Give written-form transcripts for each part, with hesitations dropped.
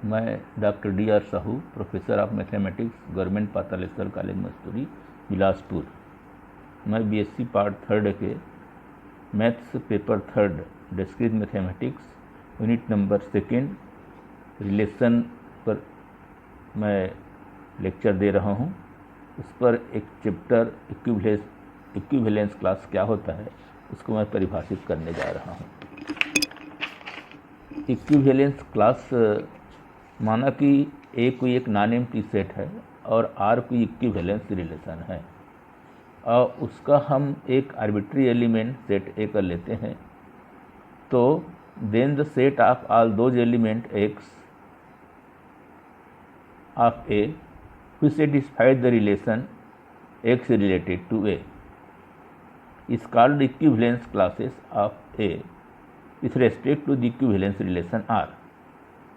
मैं doctor D.R. Sahu, professor of mathematics, government Pataleshwar college Masturi, Bilaspur. मैं BSc part 3 के maths paper 3 discrete mathematics unit number 2 relation पर मैं lecture दे रहा हूँ। उस पर एक चैप्टर इक्विवेलेंस क्लास क्या होता है उसको मैं परिभाषित करने जा रहा हूँ। इक्विवेलेंस क्लास माना कि ए कोई एक नॉन एम्प्टी सेट है और आर कोई इक्विवेलेंस रिलेशन है और उसका हम एक आर्बिट्री एलिमेंट सेट ए कर लेते हैं, तो then the set of all those element x of a which satisfies the relation x related to a is called equivalence classes of A with respect to the equivalence relation R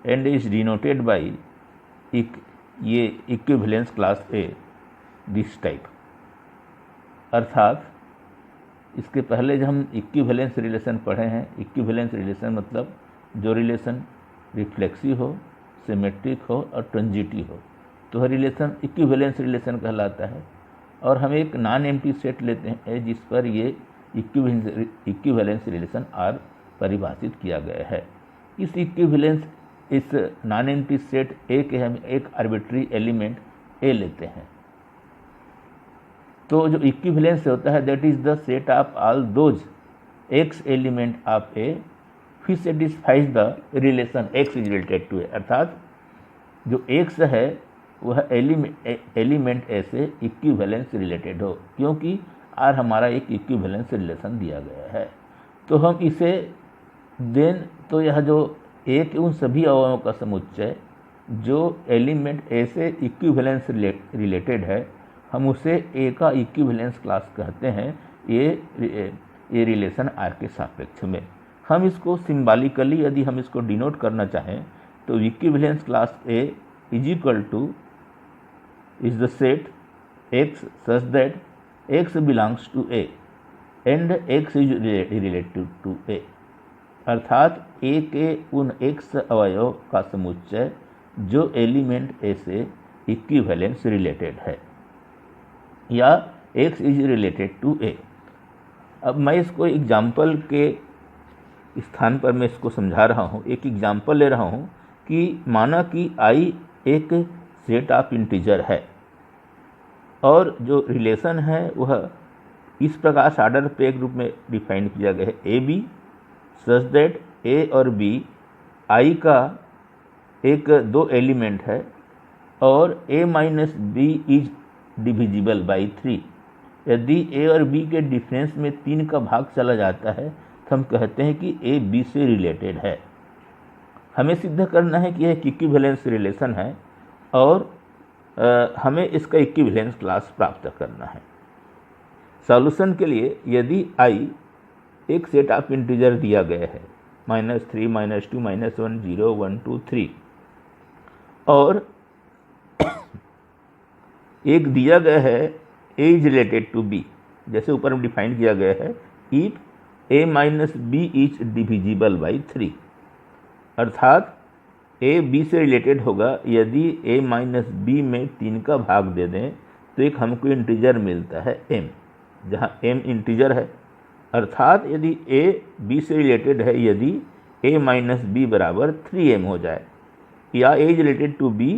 and is denoted by ये equivalence class A this type। अर्थात इसके पहले जब हम equivalence relation पढ़े हैं, equivalence relation मतलब जो रिलेशन रिफ्लेक्सिव हो, सिमेट्रिक हो और ट्रांजिटिव हो, तो वह रिलेशन इक्विवेलेंस रिलेशन कहलाता है। और हम एक नॉन एम्प्टी सेट लेते हैं जिस पर ये इक्विवेलेंस रिलेशन आर परिभाषित किया गया है। इस नॉन एम्प्टी सेट ए के हम एक आर्बिट्री एलिमेंट ए लेते हैं, तो जो इक्विवेलेंस होता है that is the set of all those X element of A which satisfies the relation X is related to ए। अर्थात जो एक्स है वह एलिमेंट ए से इक्विवेलेंस रिलेटेड हो, क्योंकि आर हमारा एक इक्विवेलेंस रिलेशन दिया गया है। तो हम इसे देन तो यह जो ए के उन सभी अवयवों का समुच्चय जो एलिमेंट ए से इक्विवेलेंस रिलेटेड है, हम उसे ए का इक्विवेलेंस क्लास कहते हैं। ये रिलेशन आर के सापेक्ष में हम इसको सिम्बॉलिकली यदि हम इसको डिनोट करना चाहें तो equivalence class A is equal to is the set x such that x belongs to A and x is related to A। अर्थात A के उन x अवयव का समुच्चय जो एलिमेंट A से इक्विवेलेंस रिलेटेड है या x is related to A। अब मैं इसको एग्जाम्पल के स्थान पर मैं इसको समझा रहा हूँ। एक एग्जाम्पल ले रहा हूँ कि माना कि I एक सेट ऑफ इंटीजर है और जो रिलेशन है वह इस प्रकार ऑर्डर पे एक रूप में डिफाइन किया गया है ए बी सच दैट ए और बी आई का एक दो एलिमेंट है और A minus B is divisible by 3। यदि ए और बी के डिफरेंस में 3 का भाग चला जाता है तो हम कहते हैं कि ए बी से रिलेटेड है। हमें सिद्ध करना है कि यह एक इक्विवेलेंस रिलेशन है और हमें इसका इक्विवेलेंस क्लास प्राप्त करना है। सॉल्यूशन के लिए यदि i एक सेट ऑफ इंटीजर दिया गया है -3 -2 -1 0 1 2 3 और एक दिया गया है a is related to b, जैसे ऊपर में डिफाइन किया गया है if a minus B is divisible by 3। अर्थात ए बी से रिलेटेड होगा यदि ए माइनस बी में 3 का भाग दे दें तो एक हमको इंटीजर मिलता है m, जहाँ m इंटीजर है। अर्थात यदि ए बी से रिलेटेड है यदि a माइनस बी बराबर 3m हो जाए या a is related to b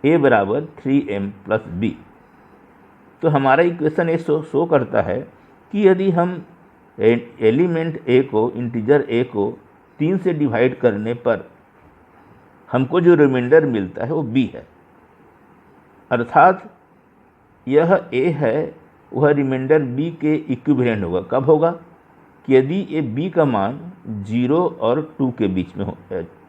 a बराबर 3m प्लस b, तो हमारा इक्वेशन ये शो करता है कि यदि हम एलिमेंट a को इंटीजर a को 3 से डिवाइड करने पर हमको जो रिमाइंडर मिलता है वो b है। अर्थात यह a है वह रिमाइंडर b के इक्विवेलेंट होगा। कब होगा कि यदि ये b का मान 0 और 2 के बीच में हो।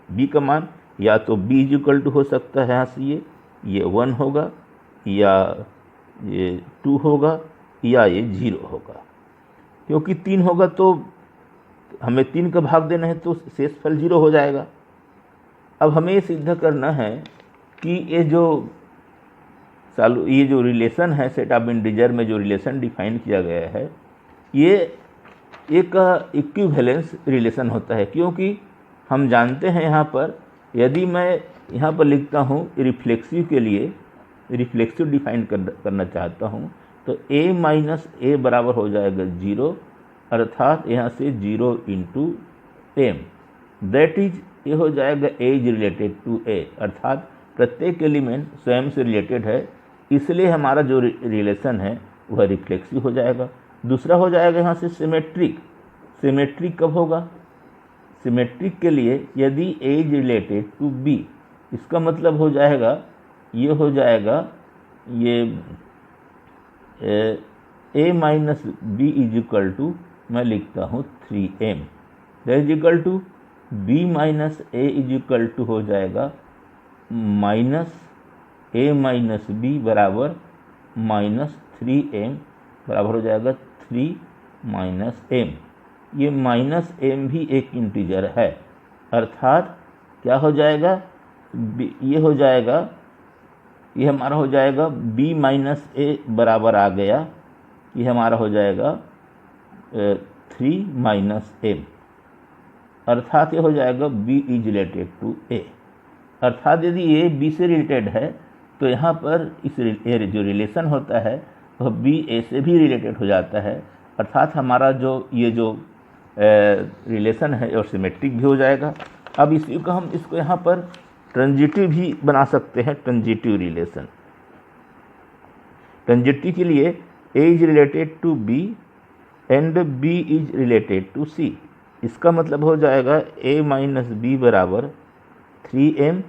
b का मान या तो b इज इक्वल टू हो सकता है, यहाँ से ये 1 होगा या ये 2 होगा या ये 0 होगा। क्योंकि 3 होगा तो हमें 3 का भाग देना है तो शेषफल 0 हो जाएगा। अब हमें ये सिद्ध करना है कि ये जो रिलेशन है सेट ऑफ इंटीजर में जो रिलेशन डिफाइन किया गया है ये एक इक्विवेलेंस रिलेशन होता है, क्योंकि हम जानते हैं यहाँ पर यदि मैं यहाँ पर लिखता हूँ रिफ्लेक्सिव के लिए, रिफ्लेक्सिव डिफाइन करना चाहता हूँ, तो a माइनस ए बराबर हो जाएगा 0, अर्थात यहाँ से 0 इंटू एम, दैट इज ये हो जाएगा a is related to a, अर्थात प्रत्येक एलिमेंट स्वयं से रिलेटेड है, इसलिए हमारा जो रिलेशन है वह रिफ्लेक्सिव हो जाएगा। दूसरा हो जाएगा यहाँ से सिमेट्रिक। सिमेट्रिक कब होगा? सिमेट्रिक के लिए यदि a is related to b, इसका मतलब हो जाएगा ये हो जाएगा ये a minus B is equal to, मैं लिखता हूँ 3m, that is equal to b minus a is equal to हो जाएगा माइनस a माइनस बी बराबर माइनस 3m बराबर हो जाएगा 3 माइनस m। ये माइनस m भी एक इंटीजर है, अर्थात क्या हो जाएगा, ये हो जाएगा, ये हमारा हो जाएगा b माइनस ए बराबर आ गया, ये हमारा हो जाएगा 3 माइनस m, अर्थात ये हो जाएगा b is related to a। अर्थात यदि a b से रिलेटेड है तो यहाँ पर इस जो रिलेशन होता है वह b a से भी रिलेटेड हो जाता है, अर्थात हमारा जो ये जो रिलेशन है और सिमेट्रिक भी हो जाएगा। अब इसी को हम इसको यहाँ पर ट्रांजिटिव भी बना सकते हैं, ट्रांजिटिव रिलेशन। ट्रांजिटिव के लिए a is related to b and b is related to c, इसका मतलब हो जाएगा a माइनस बी बराबर 3m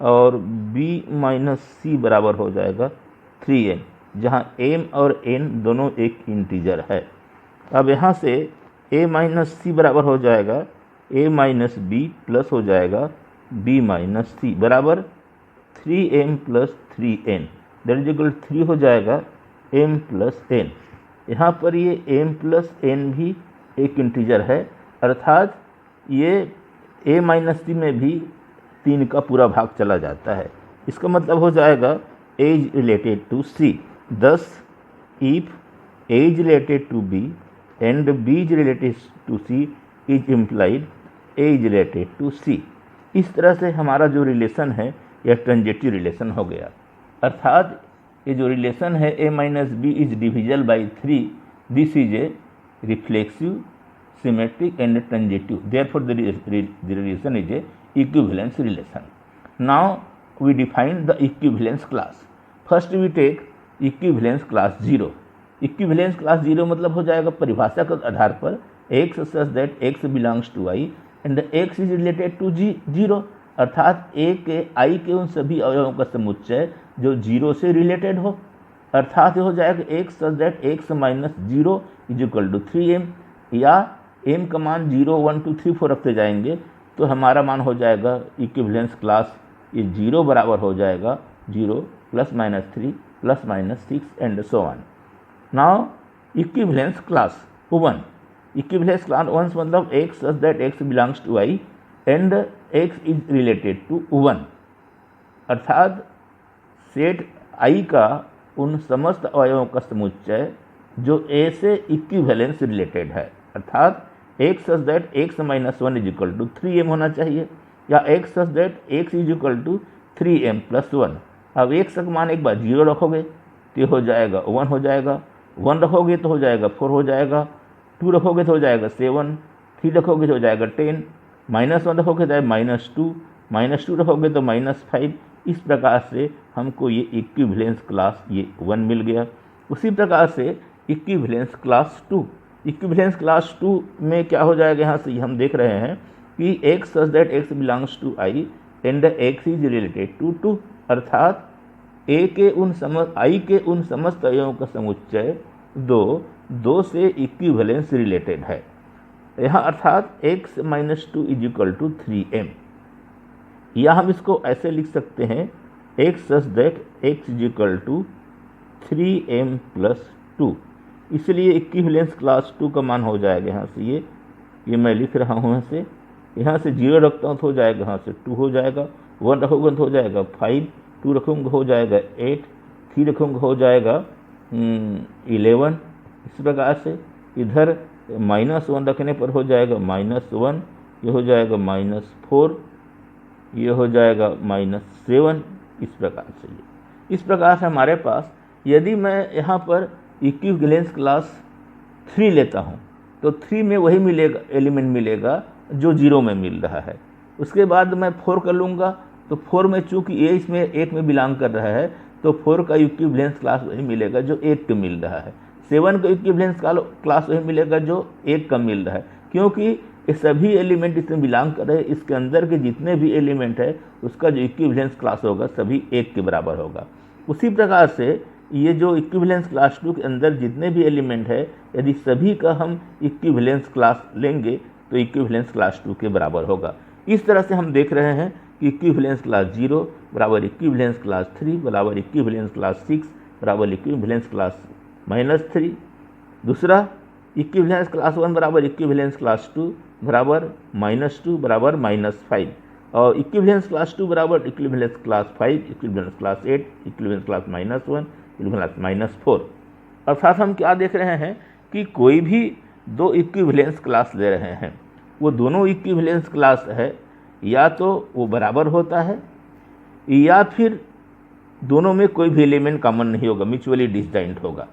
और b माइनस सी बराबर हो जाएगा 3n, जहाँ m और n दोनों एक इंटीजर है। अब यहाँ से a माइनस सी बराबर हो जाएगा a माइनस बी प्लस हो जाएगा b माइनस सी बराबर 3m plus 3n, that is equal 3 हो जाएगा m प्लस n। यहाँ पर ये m प्लस n भी एक इंटीजर है, अर्थात ये a माइनस सी में भी 3 का पूरा भाग चला जाता है। इसका मतलब हो जाएगा a is related to c, thus if a is related to b and b is related to c is implied a is related to c। इस तरह से हमारा जो रिलेशन है यह ट्रांजिटिव रिलेशन हो गया, अर्थात ये जो रिलेशन है a minus B is divisible by 3, this is a reflexive, symmetric and transitive, therefore the relation is a equivalence relation. Now we define the equivalence class. First we take equivalence class 0. equivalence class 0 मतलब हो जाएगा परिभाषा के आधार पर x such that x belongs to i and x is related to 0, अर्थात a के i के उन सभी अवयवों का समुच्चय जो 0 से रिलेटेड हो, अर्थात ये हो जाएगा x such that x minus 0 is equal to 3m, या m का मान 0 1 2 3 4 रखते जाएंगे तो हमारा मान हो जाएगा इक्विवेलेंस क्लास ये 0 बराबर हो जाएगा 0 plus minus 3 plus minus 6 and so on. Now equivalence class 1, equivalence class 1 मतलब x such that x belongs to i and x is related to 1, अर्थात सेट i का उन समस्त अवयवों का समुच्चय जो a से इक्विवेलेंस रिलेटेड है, अर्थात x such that x minus 1 is equal to 3m होना चाहिए, या x such that x is equal to 3m plus 1। अब x का मान एक बार 0 रखोगे तो हो जाएगा 1 हो जाएगा, 1 रखोगे तो हो जाएगा 4 हो जाएगा, 2 रखोगे तो हो जाएगा 7, 3 रखोगे तो हो जाएगा 10, माइनस 1 रखोगे तो माइनस 2, माइनस 2 रखोगे तो माइनस 5। इस प्रकार से हमको ये इक्विवेलेंस क्लास ये 1 मिल गया। उसी प्रकार से इक्विवेलेंस क्लास 2, इक्विवेलेंस क्लास 2 में क्या हो जाएगा, यहाँ से हम देख रहे हैं कि x such that x belongs to i and x is related to 2, अर्थात a के उन i के उन समस्त अवयवों का समुच्चय 2 से इक्विवेलेंस रिलेटेड है यहाँ, अर्थात x minus 2 is equal to 3m, या हम इसको ऐसे लिख सकते हैं x such that x is equal to 3m plus 2। इसलिए इक्विवेलेंस क्लास 2 का मान हो जाएगा यहाँ से ये मैं लिख रहा हूँ, यहाँ से 0 रखता हूँ तो हो जाएगा यहाँ से 2 हो जाएगा, 1 रखूँगा तो हो जाएगा 5, 2 रखूँगा हो जाएगा 8, 3 रखूँगा हो जाएगा 11। इस प्रकार से इधर माइनस 1 रखने पर हो जाएगा -1, ये हो जाएगा -4, ये हो जाएगा -7। इस प्रकार से इस प्रकार से हमारे पास, यदि मैं यहाँ पर इक्विवेलेंस क्लास 3 लेता हूँ तो 3 में वही मिलेगा, एलिमेंट मिलेगा जो 0 में मिल रहा है। उसके बाद मैं 4 कर लूँगा तो 4 में चूँकि ये इसमें 1 में बिलोंग कर रहा है तो 4 का इक्विवेलेंस क्लास वही मिलेगा जो 1 का मिल रहा है। 7 का इक्विवेलेंस क्लास वही मिलेगा जो 1 का मिल रहा है, क्योंकि ये सभी एलिमेंट इसमें बिलोंग कर रहे हैं। इसके अंदर के जितने भी एलिमेंट है उसका जो इक्विवेलेंस क्लास होगा सभी 1 के बराबर होगा। उसी प्रकार से ये जो इक्विवेलेंस क्लास 2 के अंदर जितने भी एलिमेंट है, यदि सभी का हम इक्विवेलेंस क्लास लेंगे तो इक्विवेलेंस क्लास 2 के बराबर होगा। इस तरह से हम देख रहे हैं कि इक्विवेलेंस क्लास 0 बराबर इक्विवेलेंस क्लास 3 बराबर इक्विवेलेंस क्लास 6 बराबर इक्विवेलेंस क्लास -3। दूसरा, इक्विवेलेंस क्लास 1 बराबर इक्विवेलेंस क्लास 2 बराबर -2 बराबर -5, और इक्विवेलेंस क्लास 2 बराबर equivalence class 5, equivalence class 8, equivalence class -1, equivalence -4। अर्थात हम क्या देख रहे हैं कि कोई भी दो इक्विवेलेंस क्लास ले रहे हैं, वो दोनों इक्विवेलेंस क्लास है या तो वो बराबर होता है या फिर दोनों में कोई भी एलिमेंट कॉमन नहीं होगा, म्यूचुअली डिसजॉइंट होगा।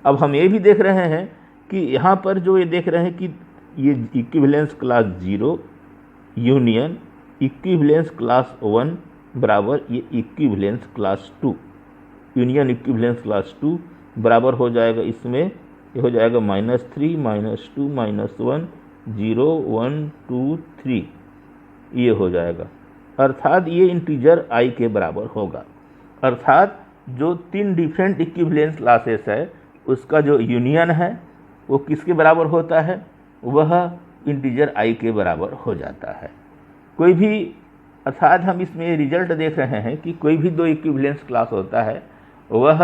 अब हम ये भी देख रहे हैं कि यहाँ पर जो ये देख रहे हैं कि ये equivalence class 0 union equivalence class 1 बराबर ये equivalence class 2 union equivalence class 2 बराबर हो जाएगा, इसमें ये हो जाएगा -3 -2 -1 0 1 2 3, ये हो जाएगा। अर्थात ये इंटीजर i के बराबर होगा। अर्थात जो 3 डिफरेंट इक्विवेलेंस क्लासेस है उसका जो यूनियन है वो किसके बराबर होता है, वह इंटीजर i के बराबर हो जाता है। कोई भी, अर्थात हम इसमें रिजल्ट देख रहे हैं कि कोई भी दो इक्विवेलेंस क्लास होता है वह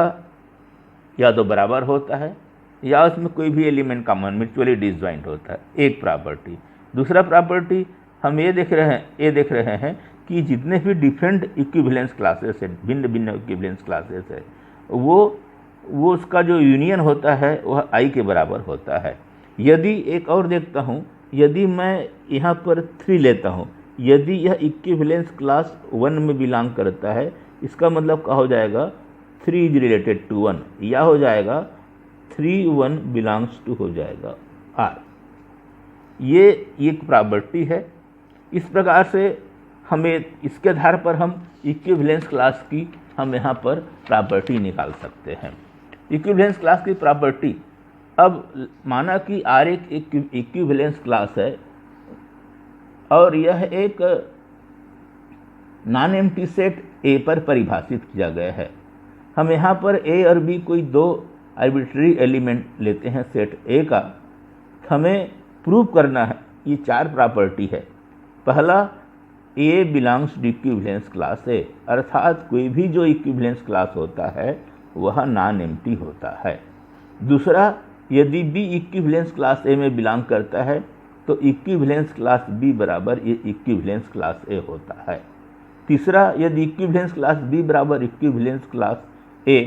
या तो बराबर होता है या उसमें कोई भी एलिमेंट कॉमन म्यूचुअली डिसजॉइंट होता है, एक प्रॉपर्टी। दूसरा प्रॉपर्टी हम ये देख रहे हैं कि जितने भी डिफरेंट इक्विवेलेंस क्लासेस है, भिन्न भिन्न इक्विवेलेंस क्लासेस है, वो उसका जो यूनियन होता है वह i के बराबर होता है। यदि एक और देखता हूँ, यदि मैं यहाँ पर 3 लेता हूँ, यदि यह इक्विवेलेंस क्लास 1 में बिलोंग करता है, इसका मतलब क्या हो जाएगा, 3 इज रिलेटेड टू 1, या हो जाएगा 3 1 बिलोंग्स टू हो जाएगा r। ये एक प्रॉपर्टी है। इस प्रकार से हमें, इसके आधार पर हम इक्विवेलेंस क्लास की हम यहाँ पर प्रॉपर्टी निकाल सकते हैं। इक्विवेलेंस क्लास की प्रॉपर्टी, अब माना कि R एक इक्विवेलेंस क्लास है और यह एक नॉन एम्प्टी सेट A पर परिभाषित किया गया है। हम यहाँ पर A और B कोई दो आर्बिट्ररी एलिमेंट लेते हैं सेट A का। हमें प्रूव करना है, ये 4 प्रॉपर्टी है। पहला, A belongs to equivalence class A, अर्थात कोई भी जो इक्विवेलेंस क्लास होता है वह नॉन एम्प्टी होता है। दूसरा, यदि B इक्विवेलेंस क्लास A में बिलोंग करता है तो इक्विवेलेंस क्लास B बराबर ये इक्विवेलेंस क्लास A होता है। तीसरा, यदि इक्विवेलेंस क्लास B बराबर इक्विवेलेंस क्लास A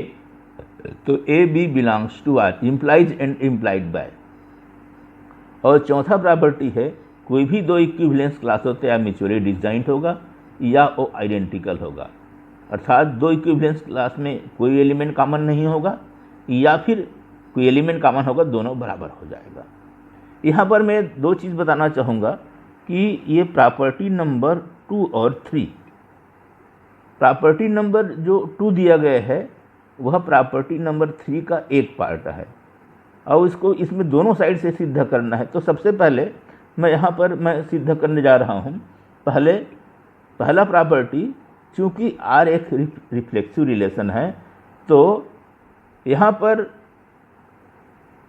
तो A B belongs to R, implies and implied by. और चौथा प्रॉपर्टी है, कोई भी दो इक्विवेलेंस क्लास होते हैं या म्यूचुअली डिसजॉइंट होगा या वो आइडेंटिकल होगा, अर्थात दो इक्विवेलेंस क्लास में कोई एलिमेंट कॉमन नहीं होगा या फिर कोई एलिमेंट कॉमन होगा, दोनों बराबर हो जाएगा। यहाँ पर मैं 2 चीज़ बताना चाहूँगा कि ये प्रॉपर्टी नंबर 2 और 3, प्रॉपर्टी नंबर जो 2 दिया गया है वह प्रॉपर्टी नंबर 3 का एक पार्ट है और इसको इसमें दोनों साइड से सिद्ध करना है। तो सबसे पहले मैं यहाँ पर सिद्ध करने जा रहा हूँ। पहला प्रॉपर्टी, चूँकि R एक रिफ्लेक्सिव रिलेशन है तो यहाँ पर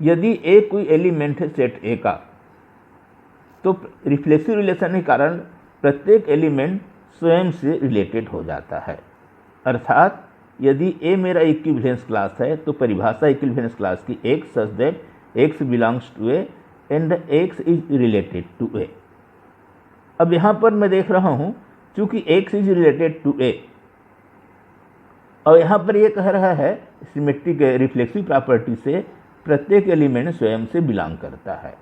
यदि A कोई एलिमेंट है सेट A का तो रिफ्लेक्सिव रिलेशन के कारण प्रत्येक एलिमेंट स्वयं से रिलेटेड हो जाता है। अर्थात यदि A मेरा इक्विवेलेंस क्लास है तो परिभाषा इक्विवेलेंस क्लास की X such that X belongs to A and X is related to A। अब यहाँ पर मैं देख रहा हूँ चूँकि X is related to A और यहाँ पर ये कह रहा है सिमेट्रिक रिफ्लेक्सिव प्रॉपर्टी से प्रत्येक एलिमेंट स्वयं से बिलोंग करता है,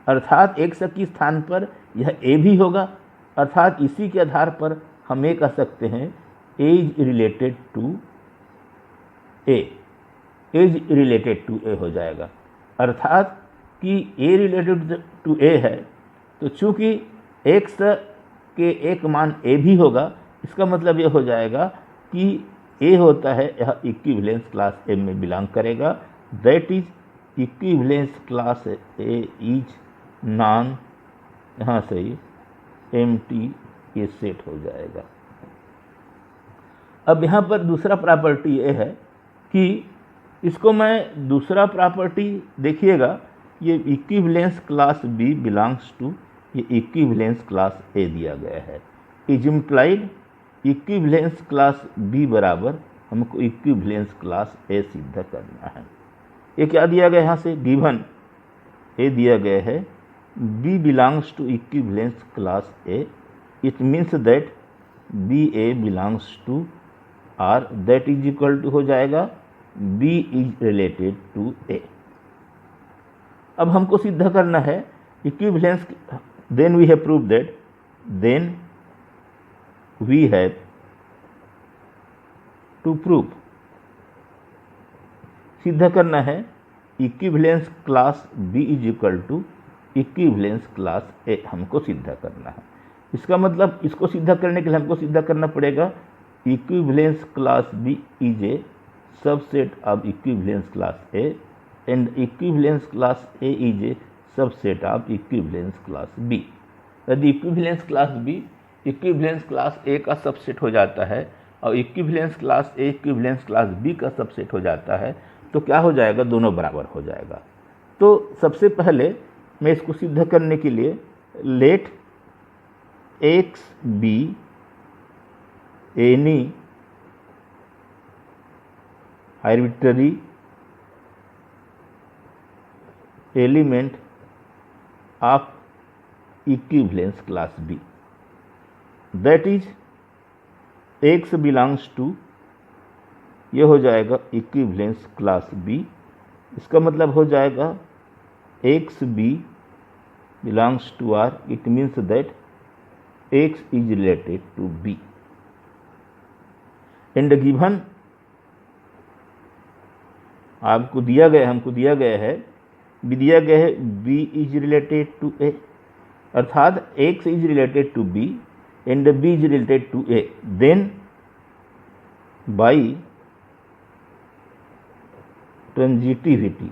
अर्थात X के स्थान पर यह A भी होगा अर्थात इसी के आधार पर हम ये कह सकते हैं as related to A, as related to A हो जाएगा। अर्थात कि ए रिलेटेड टू ए है, तो चूंकि एक्स के एक मान ए भी होगा, इसका मतलब ये हो जाएगा कि ए होता है यह इक्विवेलेंस क्लास ए में बिलोंग करेगा। That is equivalence class A is non, यहाँ से ही एम्प्टी ये सेट हो जाएगा। अब यहाँ पर दूसरा प्रॉपर्टी ये है कि इसको मैं दूसरा प्रॉपर्टी देखिएगा, ये equivalence class b belongs to ये इक्विवेलेंस क्लास ए दिया गया है। Is implied equivalence class B बराबर हमको इक्विवेलेंस क्लास ए सिद्ध करना है। ये क्या दिया गया यहाँ से, गिवन ए दिया गया है b belongs to equivalence class A, it means that b a belongs to r, that is equal to हो जाएगा b is related to a. अब हमको सिद्ध करना है equivalence, then we have prove that, then we have to prove, सिद्ध करना है equivalence class B is equal to equivalence class a, हमको सिद्ध करना है। इसका मतलब इसको सिद्ध करने के लिए हमको सिद्ध करना पड़ेगा equivalence class B is a subset of equivalence class A and equivalence class A is a subset of equivalence class B. यदि equivalence class B equivalence class ए का सबसेट हो जाता है और इक्विवेलेंस क्लास ए इक्विवेलेंस क्लास बी का subset हो जाता है, तो क्या हो जाएगा, दोनों बराबर हो जाएगा। तो सबसे पहले मैं इसको सिद्ध करने के लिए let x be any arbitrary element of equivalence class b, that is x belongs to, ये हो जाएगा इक्विवेलेंस क्लास बी। इसका मतलब हो जाएगा x b belongs to r, it means that x is related to b and given आपको दिया गया, हमको दिया गया है दिया गया है बी इज रिलेटेड टू ए, अर्थात x is related to b and b is related to a, then by transitivity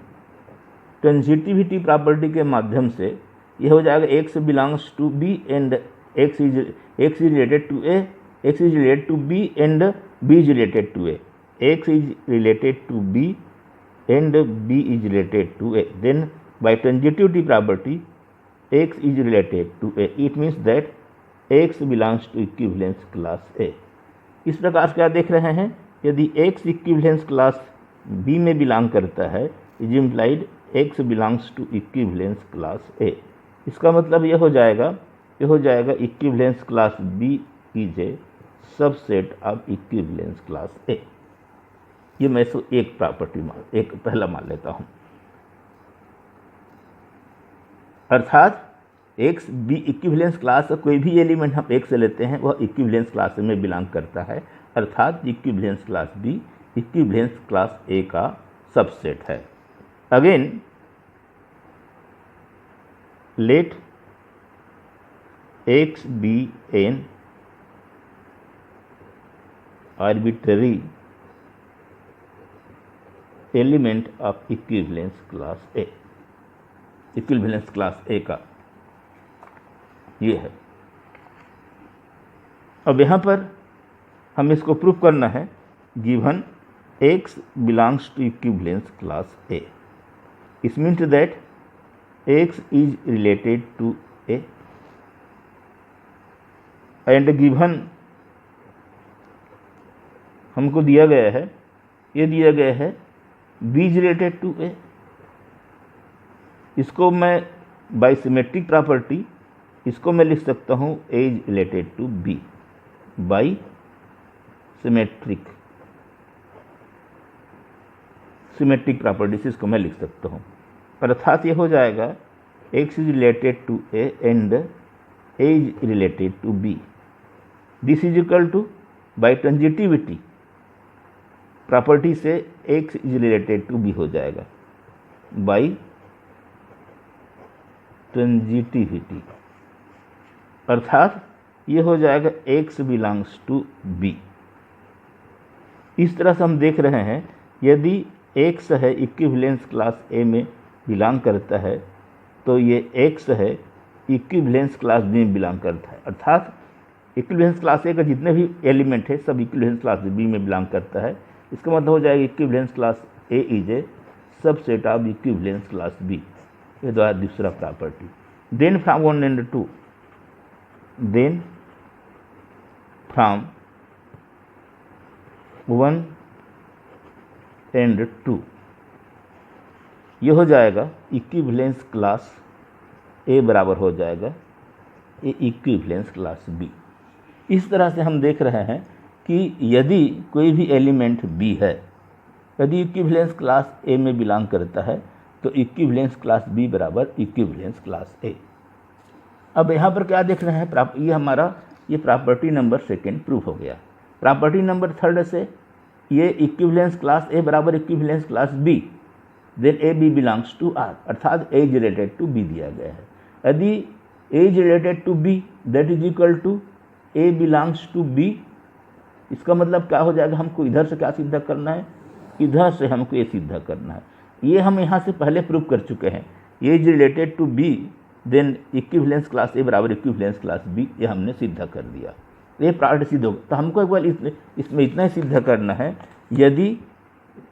property के माध्यम से यह हो जाएगा x belongs to b and x is related to a, x is related to b and b is related to a, x is related to b and b is related to a, then by transitivity property x is related to a, it means that x belongs to equivalence class A। इस प्रकार से क्या देख रहे हैं, यदि x equivalence class B में belong करता है, is implied x belongs to equivalence class A। इसका मतलब ये हो जाएगा equivalence class B is a subset of equivalence class A। ये मैं इसको एक प्रॉपर्टी एक पहला मान लेता हूँ, अर्थात एक्स बी इक्विवेलेंस क्लास का कोई भी एलिमेंट हम एक से लेते हैं वह इक्विवेलेंस क्लास में बिलोंग करता है, अर्थात equivalence class B equivalence class ए का सबसेट है। Again let x be an arbitrary element of equivalence class A, equivalence class ए का ये है। अब यहाँ पर हम इसको प्रूव करना है, given x belongs to equivalence class A, it means that x is related to A and given हमको दिया गया है, ये दिया गया है B is related to A. इसको मैं बाय सिमेट्रिक प्रॉपर्टी इसको मैं लिख सकता हूँ A is related to B by symmetric property से इसको मैं लिख सकता हूँ, अर्थात ये हो जाएगा X is related to A and A is related to B, this is equal to by transitivity property से X is related to B हो जाएगा बाई ट्रांजिटिविटी, अर्थात ये हो जाएगा एक्स बिलोंग्स टू बी। इस तरह से हम देख रहे हैं यदि एक्स है इक्विवेलेंस क्लास ए में बिलोंग करता है तो ये एक्स है इक्विवेलेंस क्लास बी में बिलोंग करता है, अर्थात इक्विवेलेंस क्लास ए का जितने भी एलिमेंट है सब इक्विवेलेंस क्लास बी में बिलोंग करता है। इसका मतलब हो जाएगा equivalence class A is a subset of equivalence class B, ये द्वारा दूसरा property. Then from 1 and 2, then from 1 and 2 ये हो जाएगा इक्विवेलेंस क्लास ए बराबर हो जाएगा ए इक्विवेलेंस क्लास बी। इस तरह से हम देख रहे हैं कि यदि कोई भी एलिमेंट बी है, यदि इक्विवेलेंस क्लास ए में बिलोंग करता है तो इक्विवेलेंस क्लास बी बराबर इक्विवेलेंस क्लास ए। अब यहाँ पर क्या देख रहे हैं, ये हमारा ये प्रॉपर्टी नंबर सेकेंड प्रूफ हो गया। प्रॉपर्टी नंबर थर्ड से ये इक्विवेलेंस क्लास ए बराबर equivalence class B, then A B belongs to R, अर्थात A is related to B दिया गया है। यदि A is related to B that is equal to A belongs to B, इसका मतलब क्या हो जाएगा, हमको इधर से क्या सिद्ध करना है, इधर से हमको ये सिद्ध करना है। ये हम यहाँ से पहले प्रूव कर चुके हैं, A is related to B then equivalence class A बराबर इक्विवेलेंस क्लास बी, ये हमने सिद्ध कर दिया। ये प्रॉपर्टी सिद्ध होगा। तो हमको एक बार इसमें इतना ही सिद्ध करना है, यदि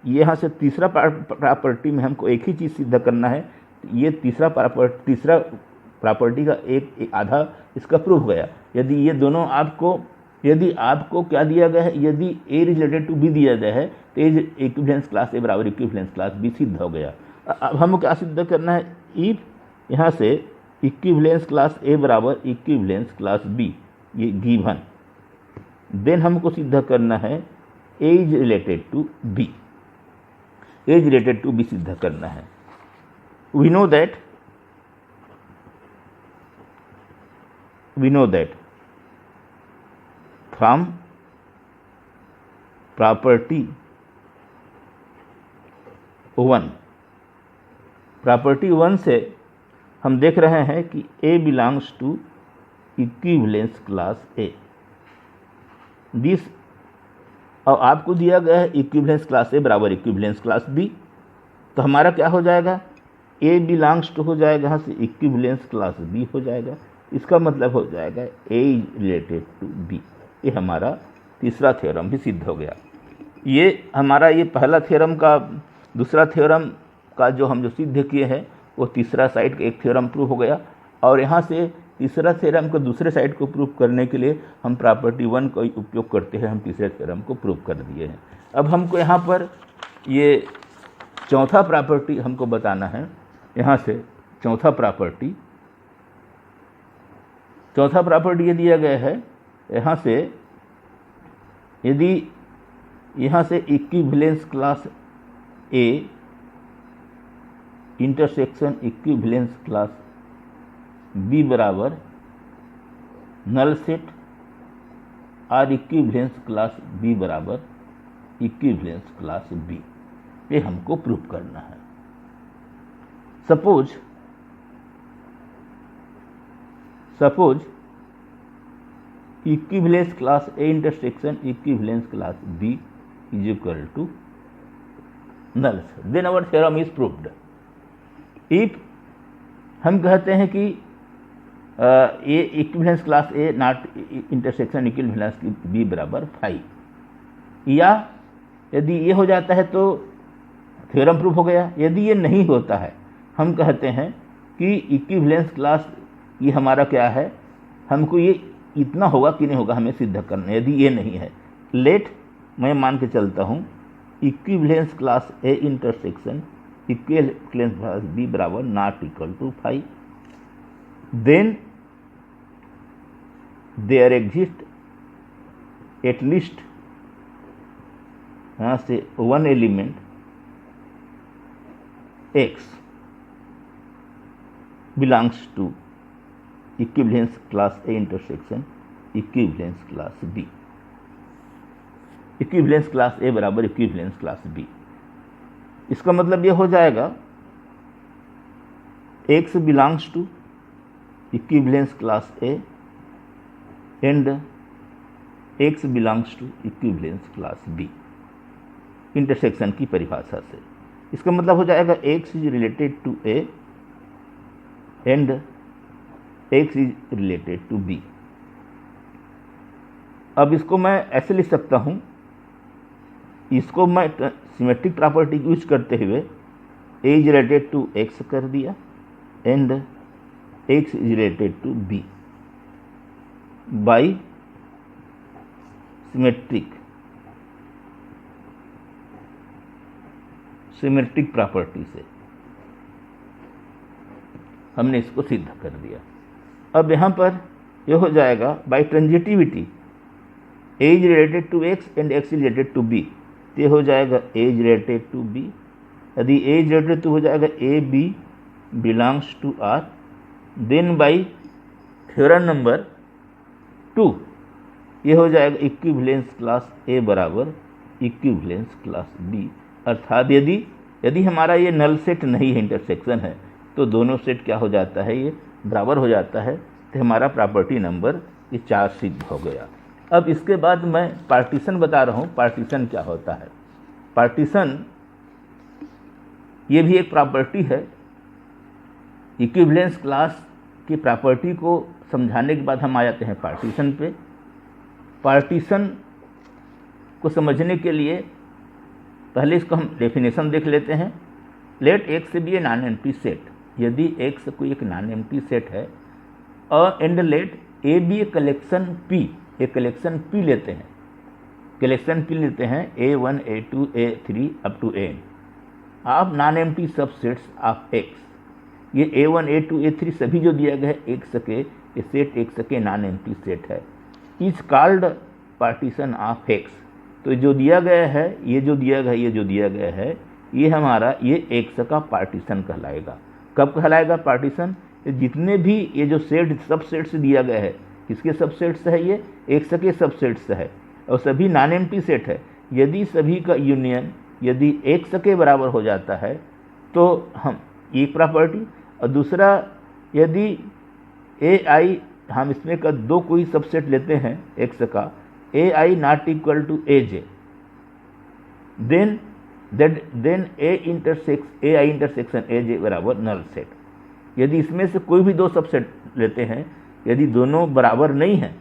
यहाँ से तीसरा प्रॉपर्टी में हमको एक ही चीज़ सिद्ध करना है, ये तीसरा प्रॉपर्टी का एक आधा इसका प्रूफ गया। यदि ये दोनों यदि आपको क्या दिया गया है, यदि ए रिलेटेड टू बी दिया गया है तो ए इक्विवेलेंस क्लास ए बराबर इक्विवेलेंस क्लास बी सिद्ध हो गया। अब हमको क्या सिद्ध करना है, इफ यहाँ से इक्विवेलेंस क्लास ए बराबर इक्विवेलेंस क्लास बी ये गिवन, देन हमको सिद्ध करना है A is related to B, A is related to B सिद्ध करना है। We know that from property 1 से हम देख रहे हैं कि A belongs to equivalence class A, this, और आपको दिया गया है इक्विवेलेंस क्लास ए बराबर इक्विवेलेंस क्लास बी, तो हमारा क्या हो जाएगा, ए बिलोंग्स टू हो जाएगा यहाँ से इक्विवेलेंस क्लास बी हो जाएगा। इसका मतलब हो जाएगा ए इज रिलेटेड टू बी। ये हमारा तीसरा थ्योरम भी सिद्ध हो गया। ये हमारा ये पहला थ्योरम का दूसरा थ्योरम का जो हम सिद्ध किए हैं वो तीसरा साइड का एक थ्योरम प्रूव हो गया, और यहाँ से तीसरा थ्योरम को दूसरे साइड को प्रूव करने के लिए हम प्रॉपर्टी 1 का उपयोग करते हैं, हम तीसरे थ्योरम को प्रूव कर दिए हैं। अब हमको यहाँ पर ये चौथा प्रॉपर्टी हमको बताना है। यहाँ से चौथा प्रॉपर्टी ये दिया गया है, यहाँ से यदि यहाँ से equivalence class A intersection equivalence class B बराबर नल सेट और इक्विवेलेंस क्लास बी बराबर इक्विवेलेंस क्लास बी, ये हमको प्रूव करना है। Suppose equivalence class A intersection equivalence class B is equal to null set, then our theorem is proved. If हम कहते हैं कि A equivalence class A not intersection equivalence B बराबर 5, या यदि ये हो जाता है तो थ्योरम प्रूफ हो गया। यदि ये नहीं होता है, हम कहते हैं कि इक्विवेलेंस क्लास ये हमारा क्या है, हमको ये इतना होगा कि नहीं होगा हमें सिद्ध करना है। यदि ये नहीं है, लेट मैं मान के चलता हूँ equivalence class A intersection equivalence class B बराबर not equal to 5, then there exist at least यहाँ से one element x belongs to equivalence class A intersection equivalence class B. Equivalence class A बराबर इक्विवेलेंस क्लास बी। इसका मतलब ये हो जाएगा x belongs to equivalence class A and x belongs to equivalence class B intersection की परिभाषा से। इसका मतलब हो जाएगा x is related to A and x is related to B. अब इसको मैं ऐसे लिख सकता हूँ, इसको मैं सिमेट्रिक प्रॉपर्टी यूज करते हुए a is related to x कर दिया and x is related to b by symmetric property से हमने इसको सिद्ध कर दिया। अब यहाँ पर यह हो जाएगा by transitivity a is related to x and x is related to b, तो ये हो जाएगा a is related to b। यदि a इज रिलेटेड तो हो जाएगा a b belongs to r, then by theorem number 2 ये हो जाएगा इक्विवेलेंस क्लास a बराबर इक्विवेलेंस क्लास b। अर्थात यदि हमारा ये नल सेट नहीं है, इंटरसेक्शन है, तो दोनों सेट क्या हो जाता है, ये बराबर हो जाता है, तो हमारा प्रॉपर्टी नंबर ये 4 सिद्ध हो गया। अब इसके बाद मैं पार्टीशन बता रहा हूँ। पार्टीशन क्या होता है? पार्टीशन ये भी एक प्रॉपर्टी है। इक्विवेलेंस क्लास की प्रॉपर्टी को समझाने के बाद हम आ जाते हैं पार्टीशन पे। पार्टीशन को समझने के लिए पहले इसको हम डेफिनेशन देख लेते हैं। Let x be a non empty set, यदि एक्स कोई एक नॉन एम्प्टी सेट है और and let A be a collection P, एक कलेक्शन पी लेते हैं, कलेक्शन पी लेते हैं A1 A2 A3 up to N आप non empty subsets of x. ये A1 A2 A3 सभी जो दिया गया है एक्स के, ये सेट एक्स के नॉन एम्प्टी सेट है, is called partition of x. तो जो दिया गया है, ये जो दिया गया है, ये हमारा ये एक्स का पार्टीशन कहलाएगा। कब कहलाएगा पार्टीशन? जितने भी ये जो सेट सबसेट्स दिया गया है, किसके सबसेट्स है? ये एक्स के सबसेट्स है और सभी नॉन एम्प्टी सेट है। यदि सभी का यूनियन यदि एक्स के बराबर हो जाता है तो हम एक प्रॉपर्टी, और दूसरा यदि ए आई हम इसमें का दो कोई सबसेट लेते हैं एक्स का, A I not equal to A J, then A I intersection A J बराबर नल सेट। यदि इसमें से कोई भी दो सबसेट लेते हैं, यदि दोनों बराबर नहीं हैं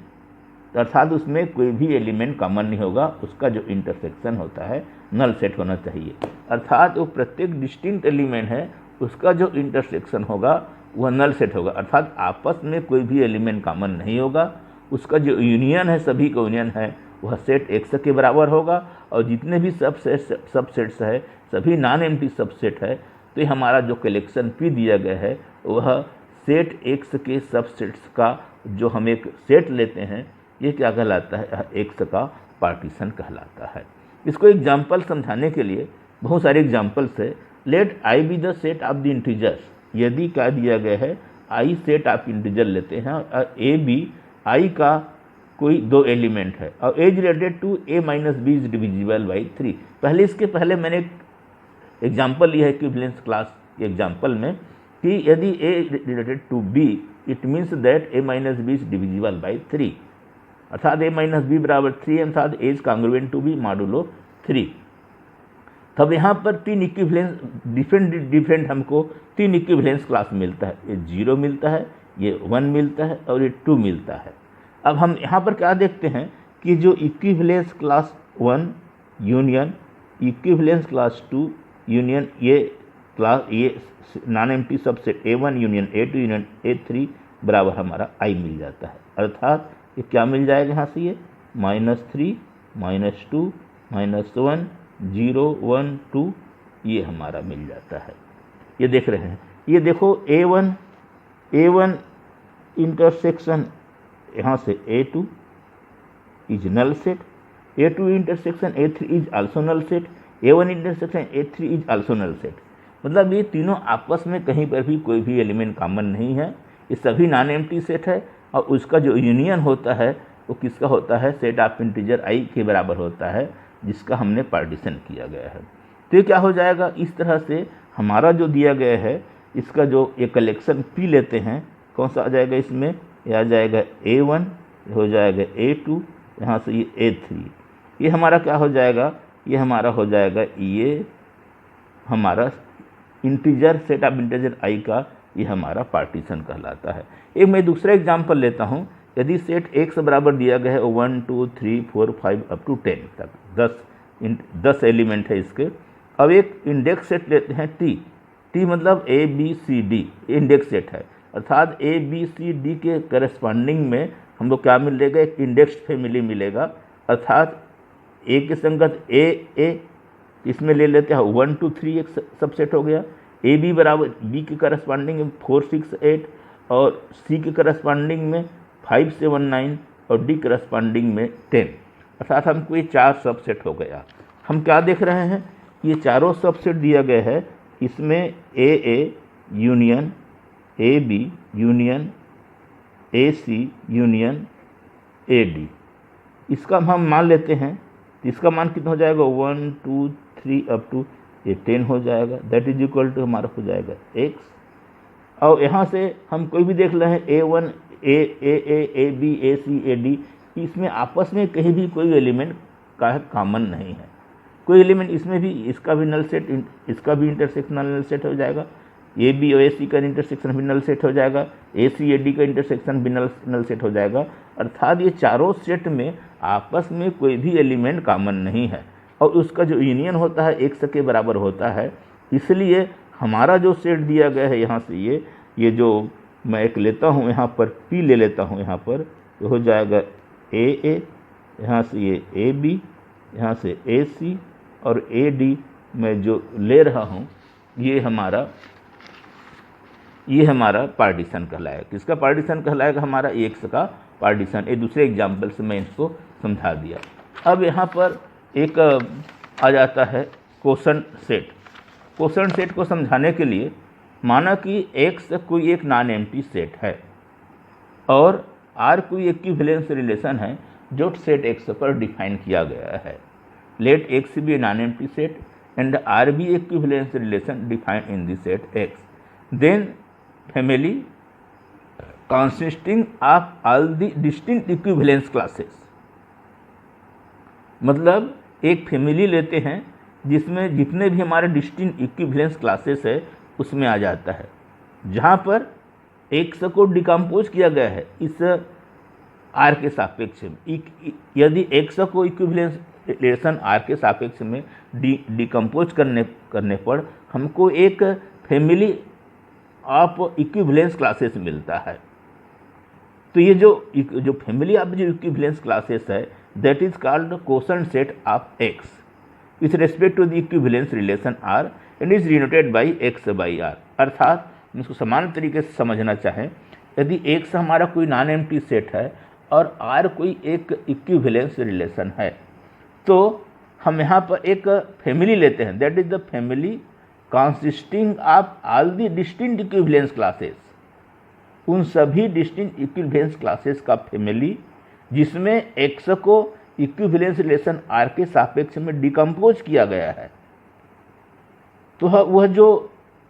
तो अर्थात उसमें कोई भी एलिमेंट कॉमन नहीं होगा, उसका जो इंटरसेक्शन होता है नल सेट होना चाहिए। अर्थात वो प्रत्येक डिस्टिंक्ट एलिमेंट है, उसका जो इंटरसेक्शन होगा वह नल सेट होगा। अर्थात आपस में कोई भी एलिमेंट कॉमन नहीं होगा, उसका जो यूनियन है, सभी का यूनियन है, वह सेट एक्स के बराबर होगा। और जितने भी सबसेट्स है सभी नॉन एम्प्टी सबसेट है, तो ये हमारा जो कलेक्शन पी दिया गया है वह सेट एक्स के सबसेट्स का जो हम एक सेट लेते हैं, ये क्या कहलाता है? एक्स का पार्टीशन कहलाता है। इसको एग्जाम्पल समझाने के लिए बहुत सारे एग्जाम्पल्स है। Let I be the set of the integers, यदि क्या दिया गया है आई सेट ऑफ इंटीजर लेते हैं और ए बी आई का कोई दो एलिमेंट है और A is related to A minus B is divisible by 3। इसके पहले मैंने एक एग्जाम्पल लिया है इक्विवेलेंस क्लास के एग्जाम्पल में कि यदि A related to B it means that A minus B is divisible by 3, अर्थात ए माइनस बी बराबर 3 अर्थात A is congruent to B modulo 3। तब यहाँ पर तीन इक्विवेलेंस डिफरेंट हमको तीन इक्विवेलेंस क्लास मिलता है। ये 0 मिलता है, ये 1 मिलता है और ये 2 मिलता है। अब हम यहाँ पर क्या देखते हैं कि जो equivalence class 1 union equivalence class 2 union ये non empty subset A1 union A2 union A3 बराबर हमारा I मिल जाता है। अर्थात ये क्या मिल जाएगा यहाँ से? ये -3 -2 -1 0 1 2 ये हमारा मिल जाता है। ये देख रहे हैं, ये देखो A1 इंटरसेक्शन यहाँ से A2 is null set, A2 intersection A3 is also null set, A1 intersection A3 is also null set. मतलब ये तीनों आपस में कहीं पर भी कोई भी एलिमेंट कॉमन नहीं है, ये सभी नॉन एम्प्टी सेट है और उसका जो यूनियन होता है वो किसका होता है, सेट ऑफ इंटीजर i के बराबर होता है, जिसका हमने पार्टीशन किया गया है। तो ये क्या हो जाएगा, इस तरह से हमारा जो दिया गया है इसका जो एक कलेक्शन P लेते हैं, कौन सा आ जाएगा इसमें, ये आ जाएगा A1, हो जाएगा A2, यहाँ से ये A3, ये हमारा क्या हो जाएगा, ये हमारा हो जाएगा ये हमारा integer set of integer i का ये हमारा पार्टीशन कहलाता है। एक मैं दूसरा एग्जांपल लेता हूँ, यदि सेट x बराबर दिया गया है 1 2 3 4 5 अप टू 10 तक, 10 एलिमेंट है इसके। अब एक इंडेक्स सेट लेते हैं t मतलब a b c d index set है, अर्थात a b c d के करस्पॉन्डिंग में हम लोग क्या मिलेगा, एक इंडेक्स फैमिली मिलेगा, अर्थात a के संगत a इसमें ले लेते हैं 1 2 3 एक सबसेट हो गया, ए बी बराबर बी के करस्पॉन्डिंग में 4 6 8 और सी के करस्पॉन्डिंग में 5 7 9 और डी करस्पॉन्डिंग में 10, अर्थात हमको ये 4 सबसेट हो गया। हम क्या देख रहे हैं, ये चारों सबसेट दिया गया है, इसमें A union A B union A C union A D, इसका हम मान लेते हैं, तो इसका मान कितना हो जाएगा 1 2 3 अप टू ये 10 हो जाएगा, दैट इज इक्वल टू हमारा हो जाएगा x। और यहाँ से हम कोई भी देख रहे हैं A1 A be A C A D, इसमें आपस में कहीं भी कोई एलिमेंट का कॉमन नहीं है, कोई एलिमेंट इसमें भी, इसका भी नल सेट, इसका भी इंटरसेक्शनल नल सेट हो जाएगा, ए बी और ए सी का इंटरसेक्शन भी नल सेट हो जाएगा, ए सी ए डी का इंटरसेक्शन भी नल सेट हो जाएगा, अर्थात ये चारों सेट में आपस में कोई भी एलिमेंट कॉमन नहीं है और उसका जो यूनियन होता है एक्स के बराबर होता है। इसलिए हमारा जो सेट दिया गया है यहाँ से ये जो मैं एक लेता हूँ यहाँ पर P ले लेता हूँ, यहाँ पर तो हो जाएगा ए यहाँ से ये ए बी, यहाँ से ए सी और ए डी मैं जो ले रहा हूँ ये हमारा पार्टीशन कहलाएगा। किसका पार्टीशन कहलाएगा, हमारा एक्स का पार्टीशन। एक दूसरे एग्जाम्पल से मैं इसको समझा दिया। अब यहाँ पर एक आ जाता है क्वोशंट सेट। क्वोशंट सेट को समझाने के लिए माना कि एक्स कोई एक नॉन एम्प्टी सेट है और आर कोई इक्विवेलेंस रिलेशन है जो सेट एक्स पर डिफाइन किया गया है। Let x be a non empty set and R be equivalence relation defined in the set x, then family consisting of all the distinct equivalence classes। मतलब एक family लेते हैं जिसमें जितने भी हमारे डिस्टिंक्ट इक्विवेलेंस क्लासेस है उसमें आ जाता है, जहाँ पर एक्स को डिकम्पोज किया गया है इस आर के सापेक्ष में। यदि एक्स को इक्विवेलेंस रिलेशन आर के सापेक्ष में डिकम्पोज करने पर हमको एक फैमिली ऑफ इक्विवेलेंस क्लासेस मिलता है। तो ये जो फैमिली ऑफ जो इक्विवेलेंस क्लासेस है that is called quotient set of x with respect to the equivalence relation R and is denoted by x by R. अर्थात हम इसको समान तरीके से समझना चाहें, यदि एक्स हमारा कोई नॉन एम्प्टी सेट है और आर कोई एक इक्विवेलेंस रिलेशन है, तो हम यहाँ पर एक फैमिली लेते हैं, that is the family consisting of all the distinct equivalence classes, उन सभी डिस्टिंक्ट इक्विवेलेंस क्लासेस का फैमिली जिसमें एक्स को इक्विवेलेंस रिलेशन आर के सापेक्ष में डिकम्पोज किया गया है। तो वह जो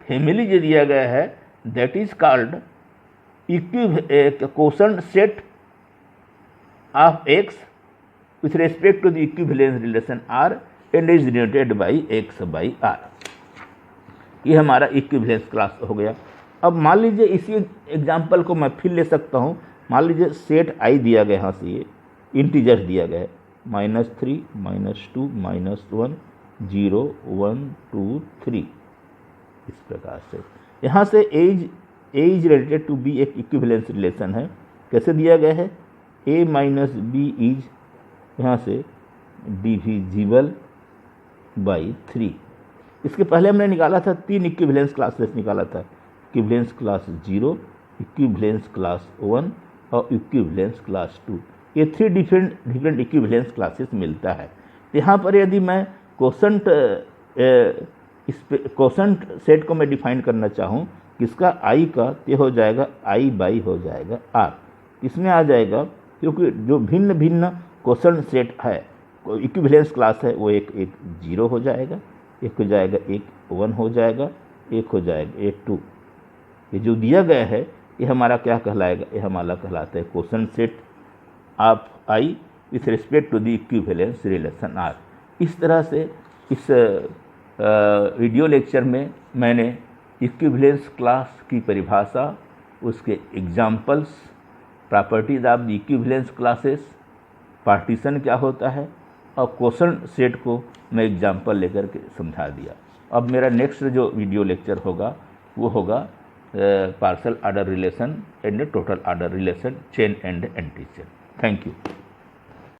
फैमिली जो दिया गया है that is called quotient set of x with respect to the equivalence relation R and is denoted by x by R. ये हमारा इक्विवेलेंस क्लास हो गया। अब मान लीजिए इसी एग्जांपल को मैं फिर ले सकता हूँ। मान लीजिए सेट आई दिया गया, यहाँ से ये इंटीजर दिया गया है -3 -2 -1 0 1 2 3, इस प्रकार से। यहाँ से ए इज रिलेटेड टू बी एक इक्विवेलेंस रिलेशन है। कैसे दिया गया है, a माइनस बी इज यहाँ से डिविजिबल बाई 3। इसके पहले हमने निकाला था 3 इक्विवेलेंस क्लासेस निकाला था, इक्विवेलेंस क्लास 0, इक्विवेलेंस क्लास 1 और इक्विवेलेंस क्लास 2। ये 3 डिफरेंट इक्विवेलेंस क्लासेस मिलता है। यहाँ पर यदि मैं क्वोशंट सेट को मैं डिफाइन करना चाहूँ किसका, आई का, तो हो जाएगा आई बाई हो जाएगा आर। इसमें आ जाएगा क्योंकि जो भिन्न भिन्न क्वेश्चन सेट है, इक्विवेलेंस क्लास है, वो एक एक 0 हो जाएगा, एक हो जाएगा एक 1 हो जाएगा, एक हो जाएगा एक 2। ये जो दिया गया है ये हमारा क्या कहलाएगा, ये हमारा कहलाता है question set of I with respect to the equivalence relation R. इस तरह से इस वीडियो लेक्चर में मैंने इक्विवेलेंस क्लास की परिभाषा, उसके examples, properties of the equivalence classes, partition क्या होता है, और क्वेश्चन सेट को मैं एग्जाम्पल लेकर के समझा दिया। अब मेरा नेक्स्ट जो वीडियो लेक्चर होगा वो होगा partial order relation and total order relation, chain and anti chain. Thank you.